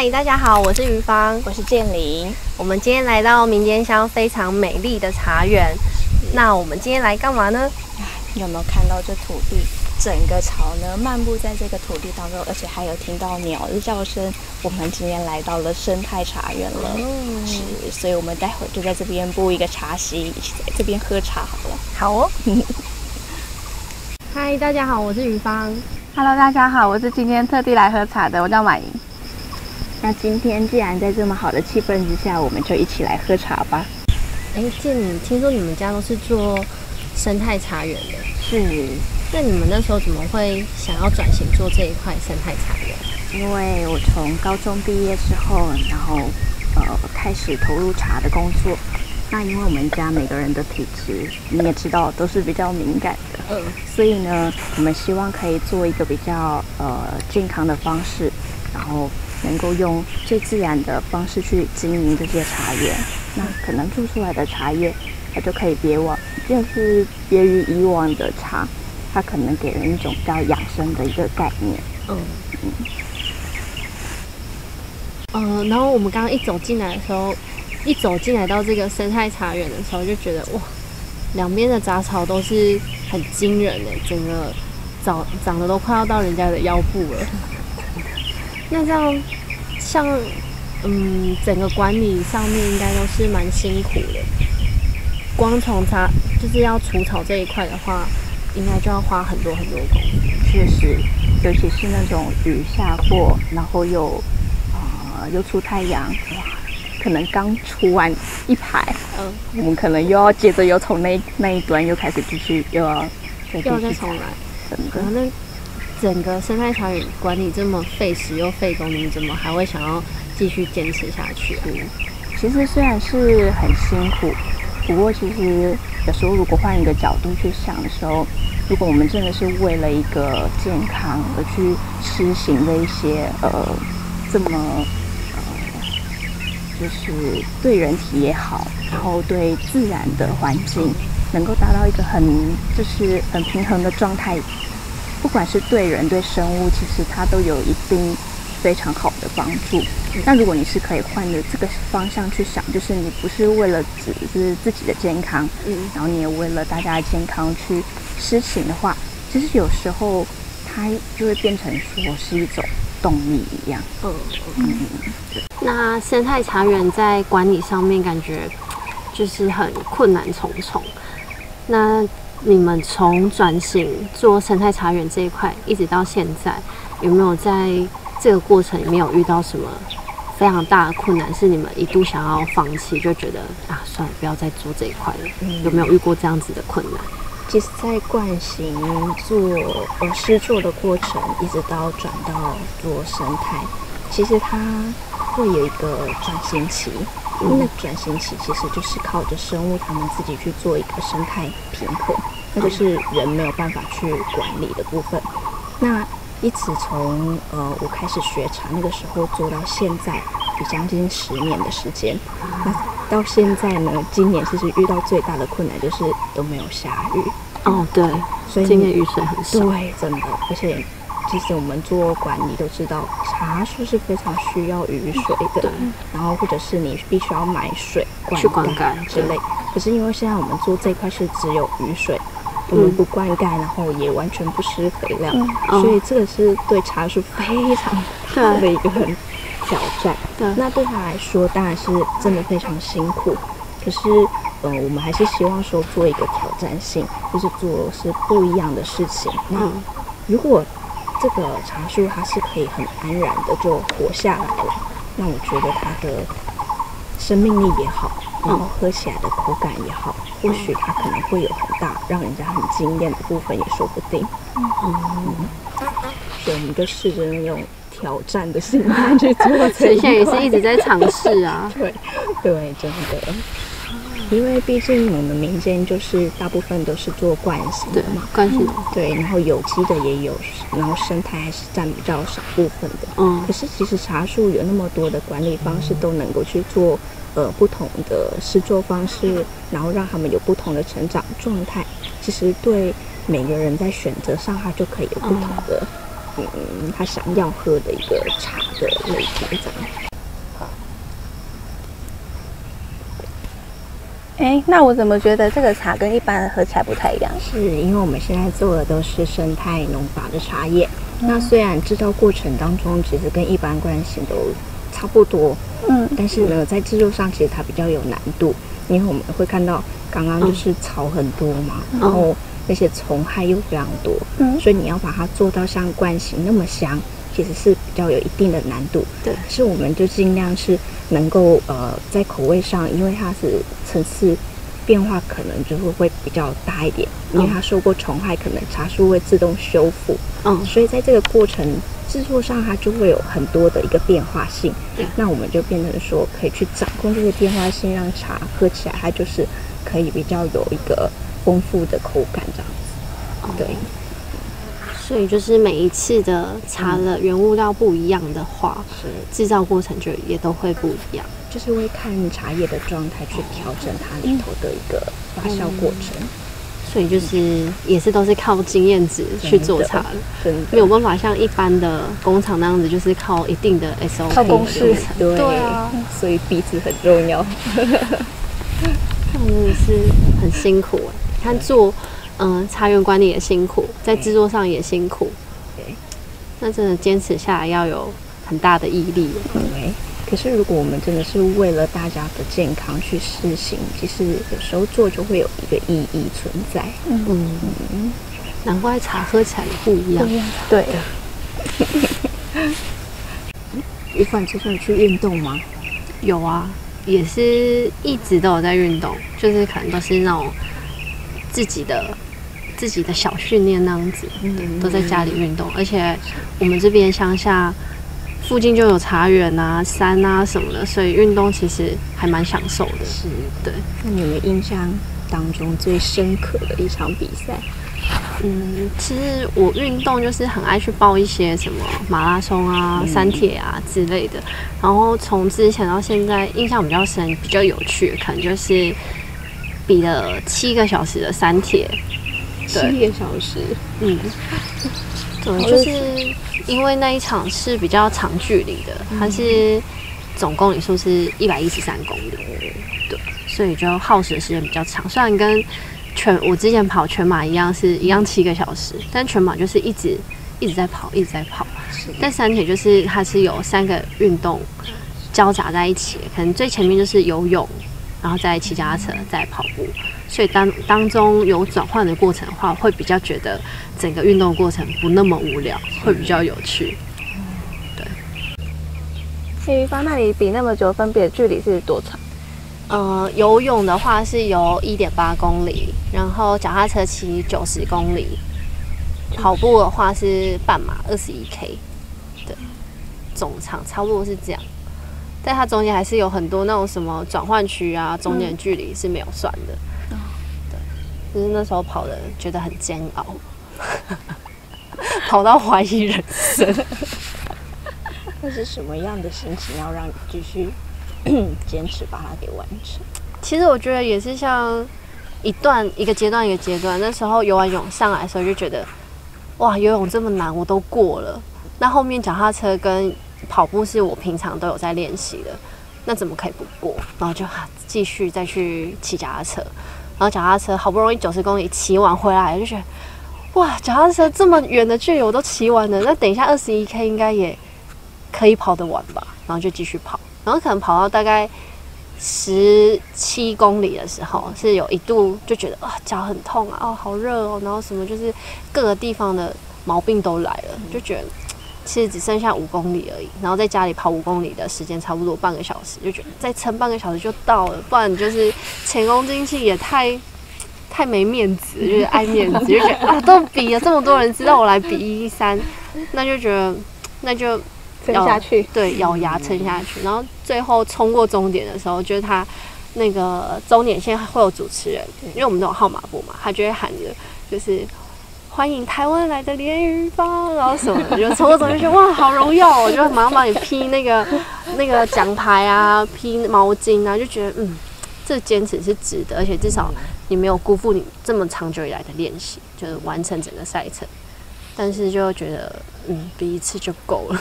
嗨，大家好，我是于芳，我是建林。我们今天来到民间乡非常美丽的茶园。那我们今天来干嘛呢？你有没有看到这土地？整个巢呢漫步在这个土地当中，而且还有听到鸟的叫声。我们今天来到了生态茶园了，所以我们待会儿就在这边布一个茶席，一起在这边喝茶好了。好哦。嗨，大家好，我是于芳。Hello， 大家好，我是今天特地来喝茶的，我叫马莹。那今天既然在这么好的气氛之下，我们就一起来喝茶吧。建你听说你们家都是做生态茶园的？是。那你们那时候怎么会想要转型做这一块生态茶园？因为我从高中毕业之后，然后开始投入茶的工作。那因为我们家每个人的体质，你也知道，都是比较敏感的，所以呢，我们希望可以做一个比较健康的方式，然后能够用最自然的方式去经营这些茶园。那可能做出来的茶叶，它就可以就是别于以往的茶，它可能给人一种比较养生的一个概念。然后我们刚刚一走进来到这个生态茶园的时候，就觉得哇，两边的杂草都是很惊人的，整个长得都快要到人家的腰部了。那这样，像整个管理上面应该都是蛮辛苦的。光从就是要除草这一块的话，应该就要花很多很多功夫。确实，尤其是那种雨下过，然后又出太阳，哇，可能刚除完一排，我们可能又要接着又从那一端又开始继续又要再重来。可能那整个生态茶园管理这么费时又费工，你们怎么还会想要继续坚持下去？其实虽然是很辛苦，不过其实有时候如果换一个角度去想的时候，如果我们真的是为了一个健康而去施行的一些这么就是对人体也好，然后对自然的环境能够达到一个很平衡的状态，不管是对人对生物，其实它都有一定非常好的帮助。那如果你是可以换着这个方向去想，就是你不是为了只是自己的健康，然后你也为了大家的健康去施行的话，其实有时候它就会变成说是一种动力一样。那生态茶园在管理上面感觉就是很困难重重。那你们从转型做生态茶园这一块一直到现在，有没有在这个过程里面有遇到什么非常大的困难，是你们一度想要放弃，就觉得算了，不要再做这一块了？有没有遇过这样子的困难？其实在惯行做施作的过程，一直到转到做生态，其实它会有一个转型期。那转型期其实就是靠着生物他们自己去做一个生态平衡，那就是人没有办法去管理的部分。那一直从我开始学茶那个时候做到现在，有将近10年的时间。那到现在呢，今年其实遇到最大的困难就是都没有下雨。对，所以今年雨水很少。对，真的，而且其实我们做管理都知道，茶树是非常需要雨水的，然后或者是你必须要买水去灌溉之类。可是因为现在我们做这一块是只有雨水，我们不灌溉，然后也完全不施肥料，所以这个是对茶树非常大的一个挑战。那对他来说当然是真的非常辛苦，可是我们还是希望说做一个挑战性，就是做是不一样的事情。那如果这个茶树它是可以很安然的就活下来了，那我觉得它的生命力也好，然后喝起来的口感也好，或许它可能会有很大让人家很惊艳的部分也说不定。所以我们就试着用挑战的心态去做这一块。现在也是一直在尝试啊。对，真的。因为毕竟我们民间就是大部分都是做惯性的嘛，惯性对，然后有机的也有，然后生态还是占比较少部分的。可是其实茶树有那么多的管理方式，都能够去做不同的施作方式，然后让他们有不同的成长状态。其实对每个人在选择上，它就可以有不同的他想要喝的一个茶的类型这样。那我怎么觉得这个茶跟一般的喝起来不太一样？是因为我们现在做的都是生态农法的茶叶，那虽然制造过程当中其实跟一般惯性都差不多，但是呢，在制作上其实它比较有难度，因为我们会看到刚刚就是草很多嘛，然后那些虫害又非常多，所以你要把它做到像惯性那么香，其实是比较有一定的难度。对，是我们就尽量是能够在口味上，因为它是层次变化可能就会比较大一点，因为它受过虫害，可能茶树会自动修复，所以在这个过程制作上，它就会有很多的一个变化性。那我们就变成说，可以去掌控这个变化性，让茶喝起来它就是可以比较有一个丰富的口感这样子。对。所以就是每一次的茶的原物料不一样的话，制造过程就也都会不一样。就是会看茶叶的状态去调整它里头的一个发酵过程。所以就是也是都是靠经验值去做茶的，没有办法像一般的工厂那样子，就是靠一定的 SOP 靠公式。对啊，所以彼此很重要。真的是很辛苦哎，你看做茶园管理也辛苦，在制作上也辛苦。对，那真的坚持下来要有很大的毅力。对。可是，如果我们真的是为了大家的健康去实行，其实有时候做就会有一个意义存在。难怪茶喝起来也不一样。对。余凡之前有去运动吗？有啊，也是一直都有在运动，就是可能都是那种自己的小训练那样子，都在家里运动。而且我们这边乡下附近就有茶园啊、山啊什么的，所以运动其实还蛮享受的。是，对。那你有没有印象当中最深刻的一场比赛？其实我运动就是很爱去报一些什么马拉松啊、三铁啊之类的。然后从之前到现在，印象比较深、比较有趣的，可能就是比了7个小时的三铁。7个小时，对，就是因为那一场是比较长距离的，它是总公里数是113公里，对，所以就耗时的时间比较长。虽然跟我之前跑全马一样7个小时，但全马就是一直在跑，一直在跑。但三铁就是它是有3个运动交杂在一起，可能最前面就是游泳，然后再骑脚踏车，再跑步。所以当中有转换的过程的话，会比较觉得整个运动过程不那么无聊，会比较有趣。对。余芳，那你比那么久，分别距离是多长？游泳的话是游1.8公里，然后脚踏车骑90公里，跑步的话是半马21K， 对，总长差不多是这样。但它中间还是有很多那种什么转换区啊，中间的距离是没有算的。就是那时候跑的觉得很煎熬，跑到怀疑人生。那是什么样的心情要让你继续坚持把它给完成？其实我觉得也是像一个阶段一个阶段。那时候游完泳上来的时候就觉得，哇，游泳这么难我都过了。那后面脚踏车跟跑步是我平常都有在练习的，那怎么可以不过？然后就继续再去骑脚踏车。然后脚踏车好不容易90公里骑完回来，就觉得哇，脚踏车这么远的距离我都骑完了，那等一下21K 应该也可以跑得完吧？然后就继续跑，然后可能跑到大概17公里的时候，是有一度就觉得脚很痛啊，好热哦，然后什么就是各个地方的毛病都来了，就觉得其实只剩下5公里而已，然后在家里跑5公里的时间差不多半个小时，就觉得再撑半个小时就到了，不然就是前功尽弃也太没面子，就是爱面子，就觉得都比了这么多人知道我来比113，那就觉得那就撑下去，对，咬牙撑下去，然后最后冲过终点的时候，就是他那个终点线会有主持人，因为我们都有号码布嘛，他就会喊着就是欢迎台湾来的连余芳，然后什么的，就冲过终点就觉得哇，好荣耀哦，我就马上帮你披那个奖牌啊，披毛巾啊，就觉得这坚持是值得，而且至少你没有辜负你这么长久以来的练习，就是完成整个赛程。但是就觉得比1次就够了。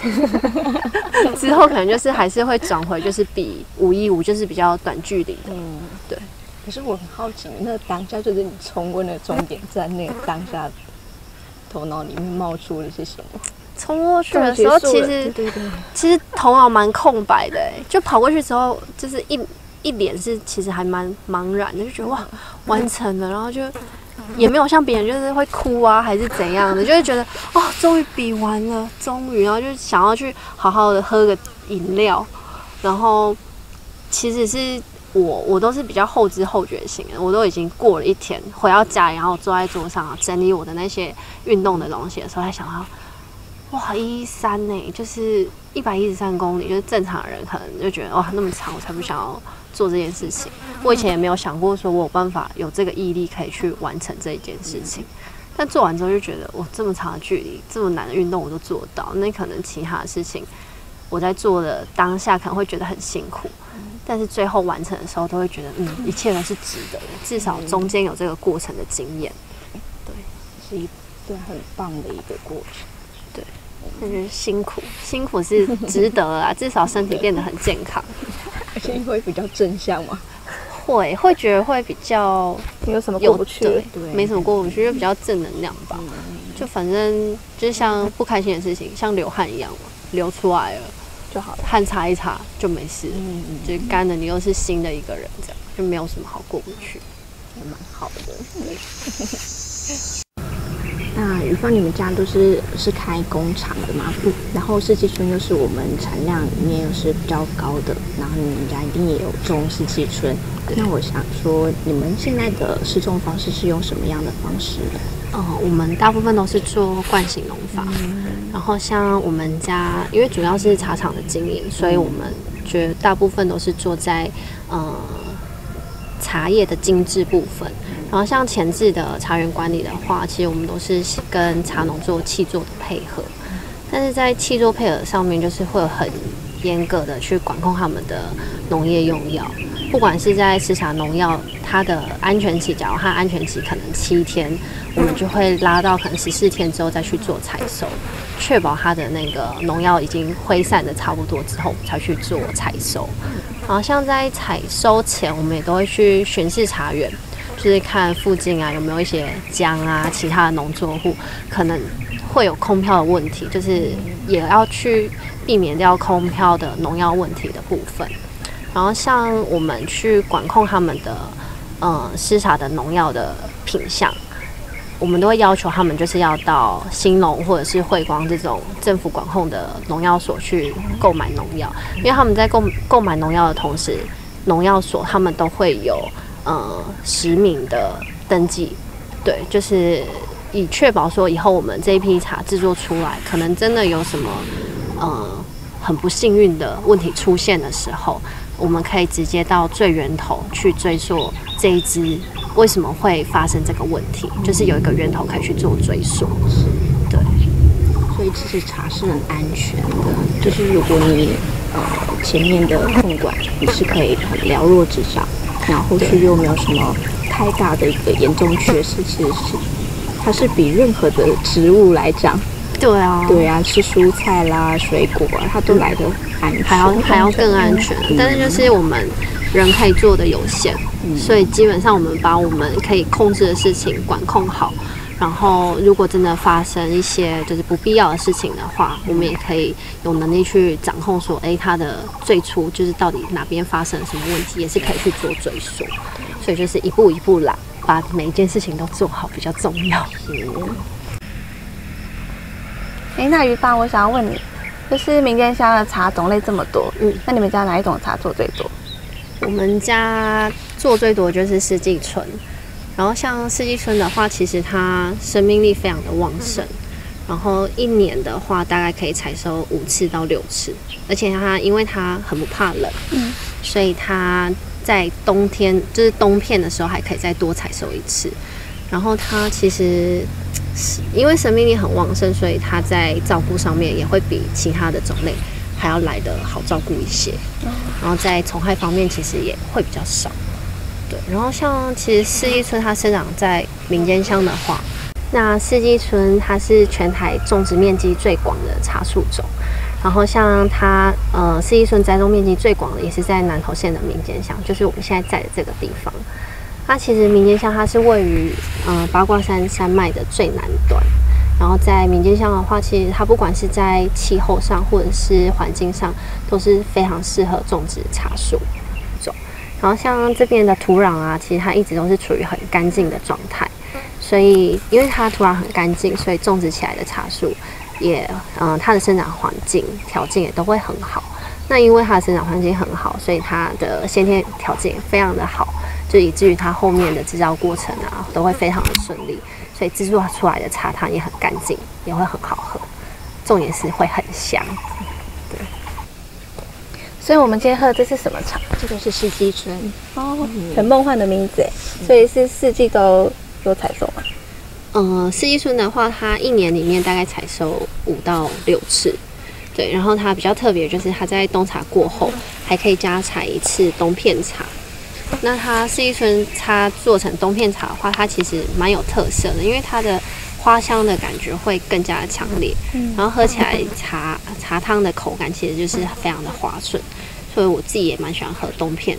之后可能就是还是会转回就是比515，就是比较短距离的。对。可是我很好奇，那当下就是你冲过那个终点站，那个当下头脑里面冒出的是什么？冲过去的时候，其实头脑蛮空白的，就跑过去之后，就是一脸是其实还蛮茫然的，就觉得哇完成了，然后就也没有像别人就是会哭啊还是怎样的，就会觉得哦终于比完了，终于，然后就想要去好好的喝个饮料，然后其实是我都是比较后知后觉型的，我都已经过了一天，回到家里，然后坐在桌上整理我的那些运动的东西的时候，才想到。哇，113呢，就是113公里，就是正常人可能就觉得哇那么长，我才不想要做这件事情。我以前也没有想过说我有办法有这个毅力可以去完成这一件事情，但做完之后就觉得哇这么长的距离，这么难的运动我都做到，那可能其他的事情我在做的当下可能会觉得很辛苦，但是最后完成的时候都会觉得一切都是值得的，至少中间有这个过程的经验，对，是一段很棒的一个过程。对，但是辛苦是值得啊，至少身体变得很健康。而且会比较正向吗？会觉得会比较有什么过不去？对，没什么过不去，就比较正能量吧。就反正就像不开心的事情，像流汗一样嘛，流出来了就好了，汗擦一擦就没事。就干了，你又是新的一个人，这样就没有什么好过不去，也蛮好的。那宇芳，你们家都是开工厂的嘛？然后四季春又是我们产量里面又是比较高的，然后你们家一定也有种四季春。那我想说，你们现在的施种方式是用什么样的方式呢？我们大部分都是做惯性农法，然后像我们家，因为主要是茶厂的经营，所以我们觉得大部分都是做在茶叶的精致部分。然后像前置的茶园管理的话，其实我们都是跟茶农做契作的配合，但是在契作配合上面，就是会有很严格的去管控他们的农业用药，不管是在施茶农药，它的安全期，假如它安全期可能7天，我们就会拉到可能14天之后再去做采收，确保它的那个农药已经挥散的差不多之后，才去做采收。然后像在采收前，我们也都会去巡视茶园。就是看附近啊有没有一些姜啊，其他的农作户可能会有空飘的问题，就是也要去避免掉空飘的农药问题的部分。然后像我们去管控他们的施茶的农药的品项，我们都会要求他们就是要到兴农或者是汇光这种政府管控的农药所去购买农药，因为他们在购买农药的同时，农药所他们都会有实名的登记，对，就是以确保说以后我们这一批茶制作出来，可能真的有什么很不幸运的问题出现的时候，我们可以直接到最源头去追溯这一支为什么会发生这个问题，就是有一个源头可以去做追溯。对，所以其实茶是很安全的，就是如果你前面的控管你是可以很了若指掌。然后后续又没有什么太大的一个严重缺失，其实是它是比任何的植物来讲，对啊，吃蔬菜啦、水果啊，它都来得安全，还要更安全。但是就是我们人可以做的有限，所以基本上我们把我们可以控制的事情管控好。然后，如果真的发生一些就是不必要的事情的话，我们也可以有能力去掌控说，它的最初就是到底哪边发生了什么问题，也是可以去做追溯。所以就是一步一步来，把每一件事情都做好比较重要。那于芳，我想要问你，就是民间乡的茶种类这么多，那你们家哪一种茶做最多？我们家做最多就是四季春。然后像四季春的话，其实它生命力非常的旺盛，然后一年的话大概可以采收5次到6次，而且因为它很不怕冷，所以它在冬天就是冬片的时候还可以再多采收1次。然后它其实因为生命力很旺盛，所以它在照顾上面也会比其他的种类还要来得好照顾一些。然后在虫害方面其实也会比较少。对，然后像其实四季春它生长在民间乡的话，那四季春它是全台种植面积最广的茶树种，然后像它四季春栽种面积最广的也是在南投县的民间乡，就是我们现在在的这个地方。它其实民间乡它是位于八卦山山脉的最南端，然后在民间乡的话，其实它不管是在气候上或者是环境上，都是非常适合种植茶树种。然后像这边的土壤啊，其实它一直都是处于很干净的状态，所以因为它土壤很干净，所以种植起来的茶树也它的生长环境条件也都会很好。那因为它的生长环境很好，所以它的先天条件也非常的好，就以至于它后面的制造过程啊都会非常的顺利，所以制作出来的茶汤也很干净，也会很好喝，重点是会很香。对，所以我们今天喝的这是什么茶？这个是四季春哦，很梦幻的名字哎，所以是四季都有采收吗？四季春的话，它一年里面大概采收5到6次。对，然后它比较特别，就是它在冬茶过后还可以加采1次冬片茶。那它四季春它做成冬片茶的话，它其实蛮有特色的，因为它的花香的感觉会更加的强烈，然后喝起来茶汤的口感其实就是非常的滑顺，所以我自己也蛮喜欢喝冬片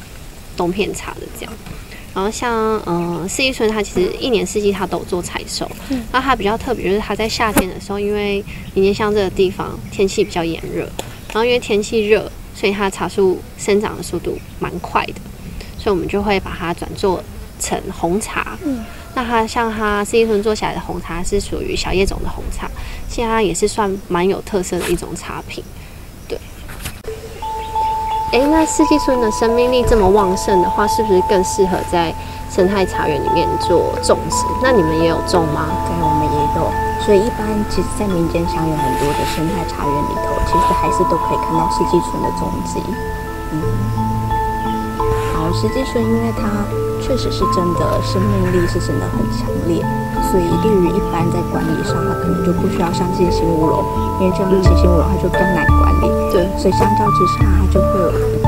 茶的这样。然后像四季春，它其实一年四季它都有做采收。那它比较特别就是它在夏天的时候，因为民间乡这个地方天气比较炎热，然后因为天气热，所以它茶树生长的速度蛮快的，所以我们就会把它转做成红茶。那它像它四季春做起来的红茶是属于小叶种的红茶，现在它也是算蛮有特色的一种茶品。对。那四季春的生命力这么旺盛的话，是不是更适合在生态茶园里面做种植？那你们也有种吗？对，我们也有。所以一般其实，在民间乡有很多的生态茶园里头，其实还是都可以看到四季春的踪迹。好，四季春因为它确实是真的生命力是真的很强烈，所以对于一般在管理上，它可能就不需要像进新乌龙，因为这样的进新乌龙它就比较难管理。对，所以相较之下，它就会有